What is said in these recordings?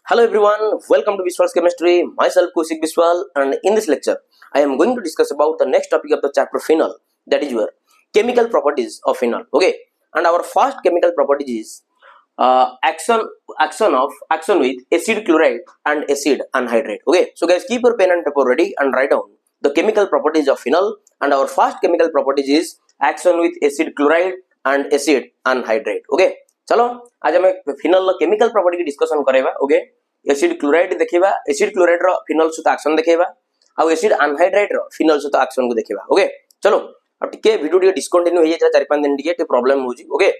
Hello everyone, welcome to Visual's Chemistry. Myself Kaushik Biswal, and in this lecture, I am going to discuss about the next topic of the chapter phenol, that is your chemical properties of phenol. Okay, and our first chemical property is action with acid chloride and acid anhydride. Okay, so guys, keep your pen and paper ready and write down the chemical properties of phenol. And our first chemical properties is action with acid chloride and acid anhydride. Okay, चलो आज आम final chemical property की discussion करेबा. Okay, acid chloride देखिबा, acid chloride रो final सहित action देखिबा, आ acid anhydride रो final सहित action को देखिबा. ओके, चलो अब टिके वीडियो टिके डिस्कंटिन्यू हो जाय 4-5 दिन टिके प्रॉब्लम होजी. ओके,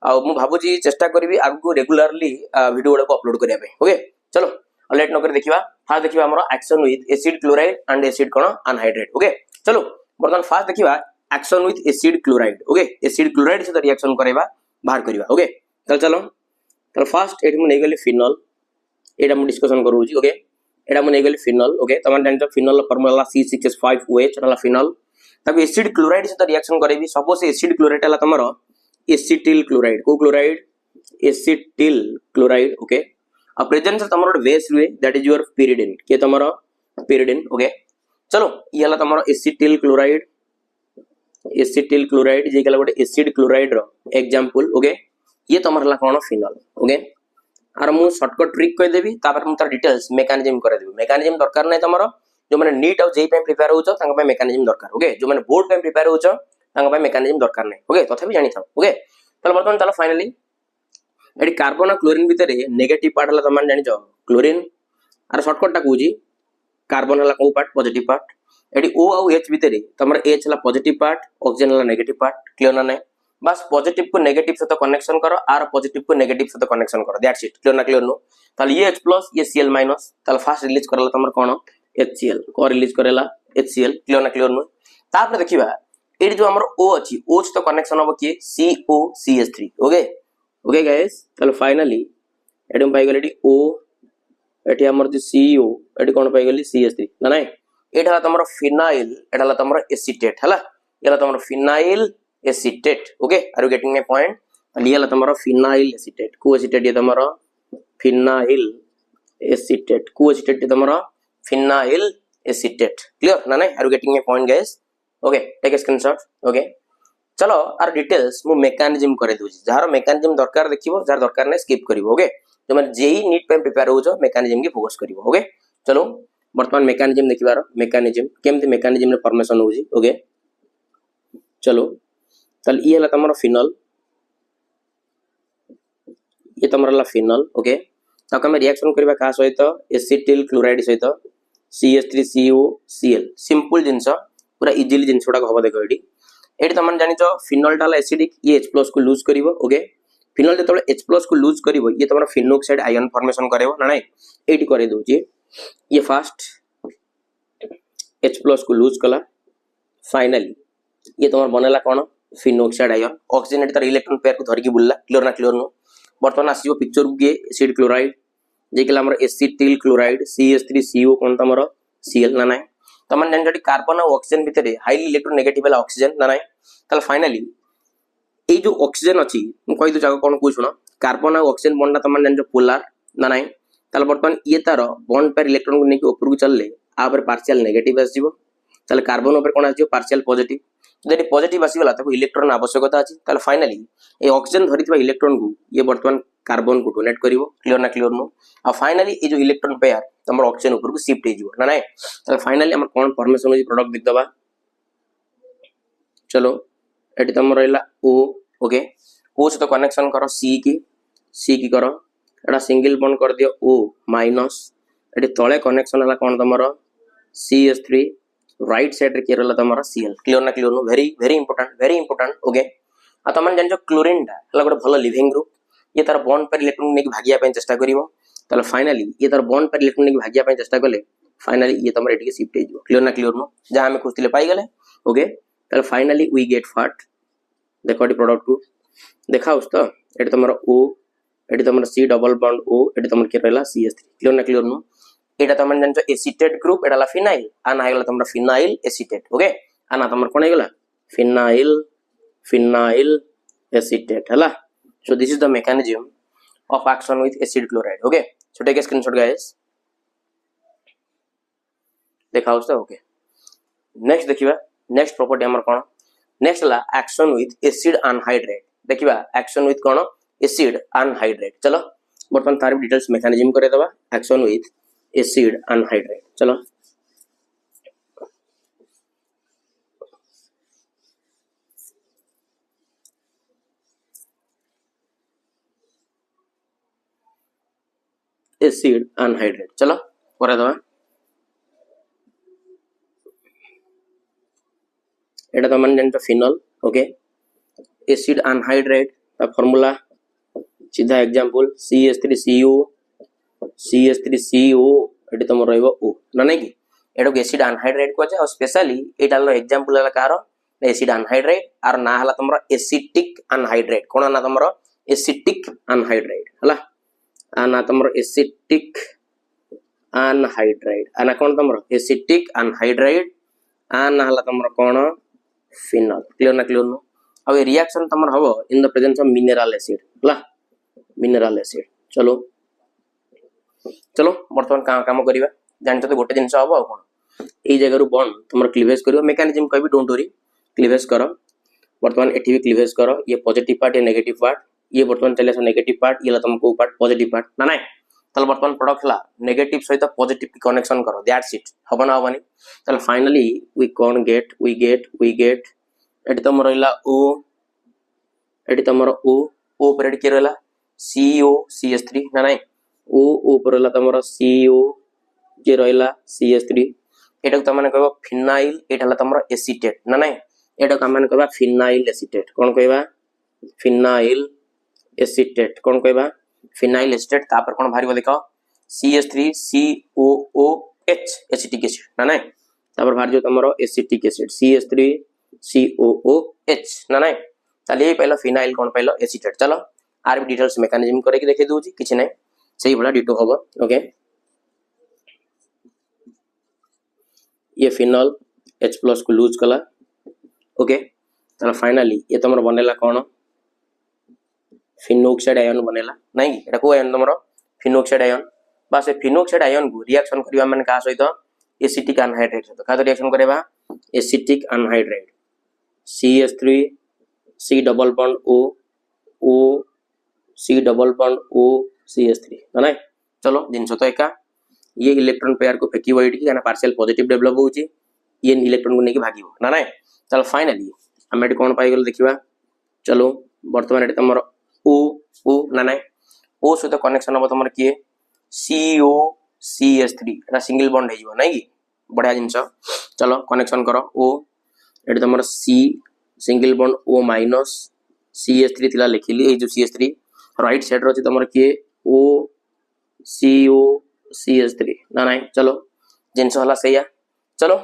आ मु भाबुजी चेष्टा करबी आगु रेगुलरली वीडियो गुडा को अपलोड करिया पे. ओके, चलो लेट न कर देखिबा. फास्ट देखिबा हमरो action with acid chloride and acid cone anhydride. Okay, चलो बर्तमान फास्ट देखिबा action with acid chloride. Okay, acid chloride से रिएक्शन करेबा बाहर करिबा. ओके, चलो तो फास्ट एठी मु नै गेली फिनल, एटा मु डिस्कशन करू छी. ओके, एटा मु नै गेली फिनल. ओके, तमन जान फिनल फार्मूला C6H5OH रला फिनल. तब एसिड क्लोराइड से रिएक्शन करेबी. सपोज एसिड क्लोराइड हला तमरो एसिटिल क्लोराइड. को क्लोराइड? Acetyl chloride. ओके, अब प्रेजेंस तमरो बेस रुए, दैट इज योर pyridine. के तमरो pyridine. ओके, चलो ये हला तमरो एसिटिल क्लोराइड. एसिटिल क्लोराइड जे गला गोटे एसिड क्लोराइड रो एग्जांपल. ओके, ये तमर ला कोन फिनल. ओके, आर मु शॉर्टकट ट्रिक कह देबी, तापर मु तार डिटेल्स मेकानिज्म कर देबी. मेकानिज्म दरकार नै तमरो जो माने नीट और जेई पे प्रिपेयर होचो तांग पे मेकानिज्म दरकार. ओके, जो माने बोर्ड पे प्रिपेयर होचो तांग पे मेकानिज्म दरकार नै. ओके, तथापि जानि थाओ. ओके, चलो बर्तमान चलो फाइनली एडी कार्बन और क्लोरीन भितरे नेगेटिव पार्ट हला तमन जानि छ क्लोरीन, आर शॉर्टकट टा कहूजी कार्बन हला को पार्ट पॉजिटिव पार्ट. एडी O और H भितरे तमर H हला पॉजिटिव पार्ट, ऑक्सीजन हला नेगेटिव पार्ट. क्लियर ना नै? बस पॉजिटिव को नेगेटिव से तो कनेक्शन करो, आर पॉजिटिव को नेगेटिव से तो कनेक्शन करो. That's it. क्लियर ना? Clear no? ताले ये H प्लस ये Cl माइनस, ताले फास्ट रिलीज करला तमर कोन HCl को रिलीज करेला HCl. क्लियर ना? Clear no? तापर देखिबा एडी जो हमर O अछि, O से तो कनेक्शन होबो कि COCH3. ओके, ओके गाइस, ताले फाइनली एडी हम पाइ गेली O, एठी हमर जे CO, एडी कोन पाइ गेली CH3 ना नै. एटा तमर फिनाइल, एटा तमर एसीटेट हला, एला तमर phenyl acetate. Okay, are you getting my point? लियाला तमरो फिनाइल एसीटेट. को एसीटेट ये तमरो फिनाइल एसीटेट. को एसीटेट ये तमरो फिनाइल एसीटेट. क्लियर ना नै? Are you getting my point guys? Okay, take a screenshot. Okay, चलो आर डिटेल्स मु मेकानिज्म करे दोजी. जार मेकानिज्म दरकार देखिबो, जार दरकार नै स्किप करिवो. ओके, जो माने जेई नीट पे प्रिपेयर होजो मेकानिज्म के फोकस करिवो. ओके, चलो वर्तमान मेकानिज्म देखिबार. मेकानिज्म केमते मेकानिज्म रे फॉर्मेशन होजी. ओके, चलो तल ये हला तमरो फिनल, ये तमरला फिनल. ओके, तक हम रिएक्शन करबा का सहित एसिटिल क्लोराइड सहित CH3COCl. सिंपल जिंस, पूरा इजीली जिंस गुडा हबो. देखो एडी तमन जानि छ फिनल टाला एसिडिक, ये H+ को लूज करिवो. ओके, फिनल जतले H+ को लूज करिवो, ये तमरो फिनोक्साइड आयन फॉर्मेशन करेबो ना नै. एडी करे दोची ये फास्ट H+ को लूज कला. फाइनली ये तमर बनेला कोन फिनोक्साइड आयन. ऑक्सीजन तार इलेक्ट्रॉन पेयर को धर के बुलला. क्लियर ना? Clear no? वर्तमान आसीबो पिक्चर को के एसिड क्लोराइड जे केला हमर एसिटिल क्लोराइड CH3CO कोन तमरो Cl ना नै. तमन जान जडी कार्बन और ऑक्सीजन भितरे हाईली इलेक्ट्रोनेगेटिव वाला ऑक्सीजन ना नै. तल फाइनली ए जो ऑक्सीजन अछि मु कहि दो जाको कोन को सुनो. कार्बन और ऑक्सीजन बॉन्ड तमन जान जो पोलर ना नै. तल वर्तमान ये तार बॉन्ड पेयर इलेक्ट्रॉन को नेकी ऊपर को चलले आ पर पार्शियल नेगेटिव आसीबो. तल कार्बन ऊपर कोन आसीबो पार्शियल पॉजिटिव. जदि पॉजिटिव आसीगला ताको इलेक्ट्रॉन आवश्यकता अछि. ताले फाइनली ए ऑक्सीजन धरितबा इलेक्ट्रॉन को ये वर्तमान कार्बन को डोनेट करिवो. क्लियर ना? क्लियर नो? आ फाइनली ए जो इलेक्ट्रॉन पेयर तमर ऑक्सीजन ऊपर को शिफ्ट हे जिवो ना नै. ताले फाइनली हमर कोन फॉर्मेशन होई प्रोडक्ट दिख दबा. चलो एटी तमर रहला O. ओके, O से तो कनेक्शन करो C की करो. एटा सिंगल बॉन्ड कर दियो O माइनस. एटी तळे कनेक्शन हला कोन तमर CH3. राइट साइड रे के रहला तमरा Cl. क्लियर ना? क्लियर नो? Very very important. ओके, आ तमन जान जो क्लोरीन दा हला गोटे भलो लिविंग ग्रुप. ये तार बॉन्ड पर इलेक्ट्रॉन नेक भागिया पे चेष्टा करिवो. तले फाइनली ये तार बॉन्ड पर इलेक्ट्रॉन नेक भागिया पे चेष्टा कले फाइनली ये तमरे एटी के शिफ्ट हे जिवो. क्लियर ना? Clear no? जा हमें खोजतिले पाई गेले. ओके, तले फाइनली वी गेट फट. देखो एटी प्रोडक्ट को देखाउस तो एटी तमरा O, एटी तमरा C डबल बॉन्ड O, एटी तमर के रहला CH3. क्लियर ना? क्लियर नो? एटा तमन जान जो एसीटेट ग्रुप एटाला फिनाइल आना आइगला तमरा फिनाइल एसीटेट. ओके, आना तमर कोन आइगला फिनाइल एसीटेट हला. So this is the mechanism of action with acid chloride. Okay, so take a screenshot guys देखा तो ओके नेक्स्ट देखिबा नेक्स्ट प्रॉपर्टी हमर कोन नेक्स्ट ला एक्शन विथ एसिड अनहाइड्रेट देखिबा एक्शन विथ कोन एसिड अनहाइड्रेट चलो बर्तमान तार डिटेल्स मेकानिज्म करे दबा एक्शन विथ एसिड अनहाइड्रेट चलो एसिड अनहाइड्रेट चलो करे दबा एटा तो मन जानतो फिनोल ओके एसिड अनहाइड्रेट ता फार्मूला सीधा एग्जांपल CH3CU CH3CO एटी तमर रहइबो O ना नै कि एडो एसिड अनहाइड्रेट को और स्पेशली एटा लो एग्जांपल हला कार एसिड अनहाइड्रेट आर ना हला तमर एसिटिक अनहाइड्रेट कोन ना तमर एसिटिक अनहाइड्रेट हला आना तमर एसिटिक अनहाइड्रेट आना कोन तमर एसिटिक अनहाइड्रेट आना हला तमर कोन फिनोल क्लियर ना क्लियर नो अब ये रिएक्शन तमर हबो in the presence of mineral acid हला मिनरल एसिड चलो चलो वर्तमान काम करिवा जानतो तो गोटे जिंस हबो कोन ए जगह रु बॉन्ड तमर क्लीवेज करियो मेकानिज्म कहबी डोंट वरी क्लीवेज करो वर्तमान एठी भी क्लीवेज करो ये पॉजिटिव पार्ट ये नेगेटिव पार्ट ये वर्तमान चले नेगेटिव पार्ट ये तुमको पार्ट पॉजिटिव पार्ट ना ना तल वर्तमान प्रोडक्ट हला नेगेटिव सहित पॉजिटिव की कनेक्शन करो दैट्स इट हबो ना हबनी तल फाइनली वी कोन वी गेट एटी तमर रहला ओ एटी तमर ओ पर एटी के रहला CO CH3 ना ना ओ पर रहला तमर CO के रहला CH3 एटा त माने कहबो फिनाइल एटा हला तमर एसीटेट ना ना एटा का माने कहबा फिनाइल एसीटेट कोन कहबा फिनाइल एसीटेट कोन कहबा फिनाइल एसीटेट तापर कोन भारिबो देखो CH3COOH एसिटिक एसिड ना ना तापर भार जो तमरो एसिटिक एसिड CH3COOH ना ना ताले पहला फिनाइल कोन पहला एसीटेट चलो आर भी डिटेल्स मेकानिज्म करे कि देखे दोजी किछि नै सही भला डिटो होबो ओके ये फिनोल H+ को लूज कला ओके चलो फाइनली ये तमरो बनेला कोन फिनोक्साइड आयन बनेला नै एटा को आयन तमरो फिनोक्साइड आयन बस ए फिनोक्साइड आयन को रिएक्शन करबा माने का सहित एसिटिक अनहाइड्रेट सहित का रिएक्शन करेबा acetic anhydride CH3 C double bond O C double bond O CH3 ना चलो जिनस तो एका ये इलेक्ट्रॉन पेयर को फेकी वइट की ना पार्शियल पॉजिटिव डेवलप होची ये इलेक्ट्रॉन को नेकी भागीबो ना चलो फाइनली हम एटी कोन पाई गेल देखिबा चलो वर्तमान एटी तमरो O ना O सहित कनेक्शन हो तमर किए CO CH3 एटा सिंगल बॉन्ड हे जिवो नै कि बढ़िया जिनस चलो कनेक्शन करो O एटी तमर C single bond O minus CH3 थिला लिखिली ए जो CH3 राइट साइड रछि तमर किए O CO CH3 ना चलो जिनस हला सैया चलो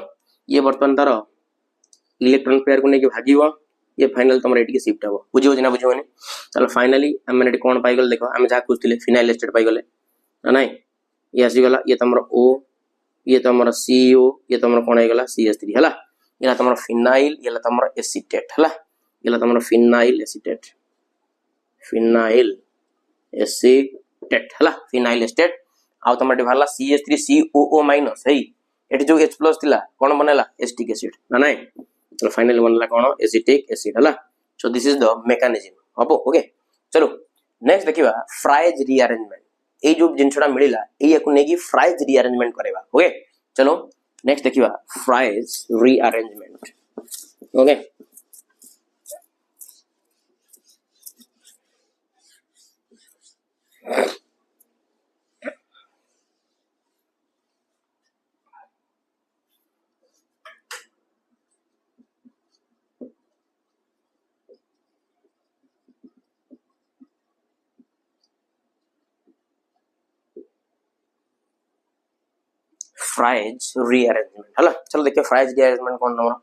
ये वर्तमान तार इलेक्ट्रॉन पेयर को नेकी भागीबो ये फाइनल तमर एटी के शिफ्ट हो बुझियो जना बुझियो ने चलो फाइनली हम एटी कोन पाई गेल देखो हम जा खुजतिले फिनाइल एसिड पाई गेले ना ये आसी गला ये तमर O ये तमर CO ये तमर कोन आइ गला CH3 हला ये तमर फिनाइल ये तमर एसीटेट हला ये तमर फिनाइल एसीटेट हला फिनाइल एसीटेट आ तमर भाला CH3COO माइनस है एटी जो H+ थिला कोन बनेला एसिटिक एसिड ना चलो फाइनली बनला कोन एसिटिक एसिड हला so this is the mechanism हबो ओके चलो नेक्स्ट देखिबा फ्राइज रीअरेंजमेंट ए जो जिनसडा मिलिला ए याकु नेकी फ्राइज रीअरेंजमेंट करेबा ओके चलो नेक्स्ट देखिबा Fries rearrangement okay Fries rearrangement हला चलो देखिए फ्राइज रीअरेंजमेंट कोन तमरो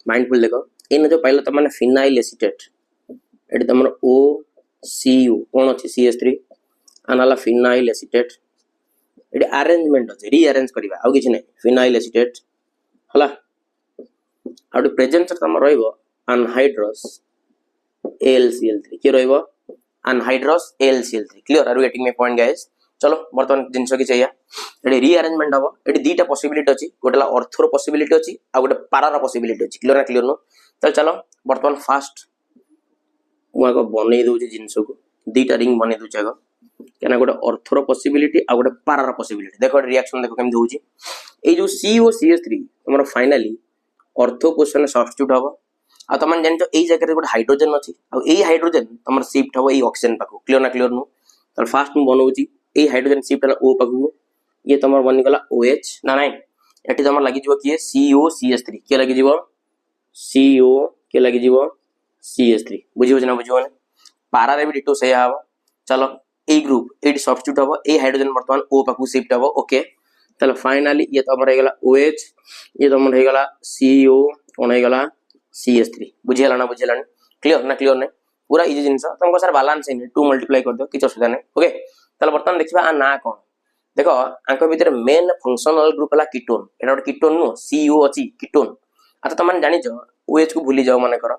माइंडफुल देखो इन जो पहले तमने फिनाइल एसीटेट एटी तमरो OCU कोन अछि CH3 अनाला फिनाइल एसीटेट एटी अरेंजमेंट अछि रीअरेंज करिबा आ किछ नै फिनाइल एसीटेट हला हाउ टू प्रेजेंट तमरो रहइबो अनहाइड्रस AlCl3 के रहइबो anhydrous AlCl3 clear are you getting my point guys चलो बर्तमान जिनस कि ये रीअरेंजमेंट हम ये दीटा पॉसिबिलिटी अच्छी गोटे अर्थर पॉसिबिलिटी अच्छी आ गोटे पारार पॉसिबिलिटी अच्छी क्लियर ना क्लियर नु तो चलो बर्तमान फास्ट मुझे बनई दूसरी जिनस को दीटा रिंग बनई दूचे आग क्या गोटे अर्थर पॉसिबिलिटी आ गोटे पारार पॉसिबिलिटी देखो रिएक्शन देखो केमती होची ए जो CO CH3 तुम फाइनाली ऑर्थो पोजिशन सब्स्टिट्यूट हम आ तुम जान यही जगह गोटे हाइड्रोजन अच्छी आई हाइड्रोजन तुम शिफ्ट हम ये ऑक्सीजन पाक क्लियर ना क्लियर नु तो फास्ट मुझे बनाऊँगी ये हाइड्रोजन शिफ्ट है O पाक ये तुम बनीगला OH ना नाइन ये तुम लगे किए CO CH3 किए लगे CO किए लगे CH3 बुझे ना बुझे पारारे भी डिटो से हम चलो ए ग्रुप ये सब्स्टिट्यूट हम ये हाइड्रोजन बर्तमान O पाक शिफ्ट हम ओके चलो फाइनाली ये तुम होगा OH ये तुम होगा CO कौन होगा CH3 बुझेगा ना बुझेगा क्लियर ना क्लियर नहीं पूरा इजी जिन तुमको सर बालांस है 2 मल्टीप्लाई कर दो किसी असुविधा नहीं ओके चलो बर्तमान देखा आ ना कौन देख आंक भितर मेन फंक्शनल ग्रुप है कीटोन एटा गोटे कीटोन नु CO अच्छी कीटोन अच्छा तुम जानिच OH को भूली जाओ मन कर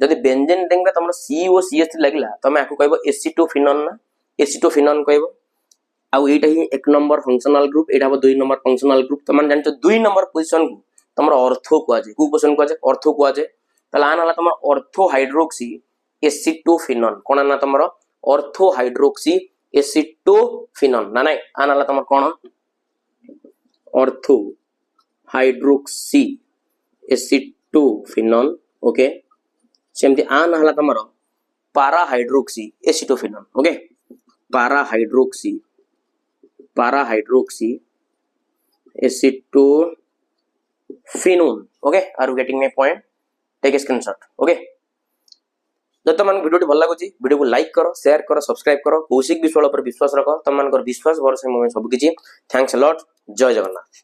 जदि बेंजीन रिंग में तुम COCH3 लगिला तुम आपको कहब एसीटोफिनोन ना एसीटोफिनोन कहब आउ एटा ही 1 नंबर फंक्शनल ग्रुप एटा 2 नंबर फंक्शनल ग्रुप तुम जानिच 2 नंबर पोजीशन को तुम ऑर्थो को आजे को पोजीशन को आजे ऑर्थो को आजे तला आना तुम ऑर्थो हाइड्रोक्सी एसीटोफिनोन कौन ना तुम ऑर्थो हाइड्रोक्सी एसीटोफिनोन ना नहीं आना तुम कौन ऑर्थो हाइड्रोक्सी एसीटोफिनोन ओके सेमती आना तुम para hydroxy acetophenone okay para hydroxy acetophenone okay are you getting my point take a screenshot okay जब तुम वीडियो भल लगुच वीडियो को लाइक करो शेयर करो सब्सक्राइब करो कौशिक विश्वाल पर विश्वास रख तुम विश्वास भरोसा सबकि थैंक्स अ लॉट जय जगन्नाथ।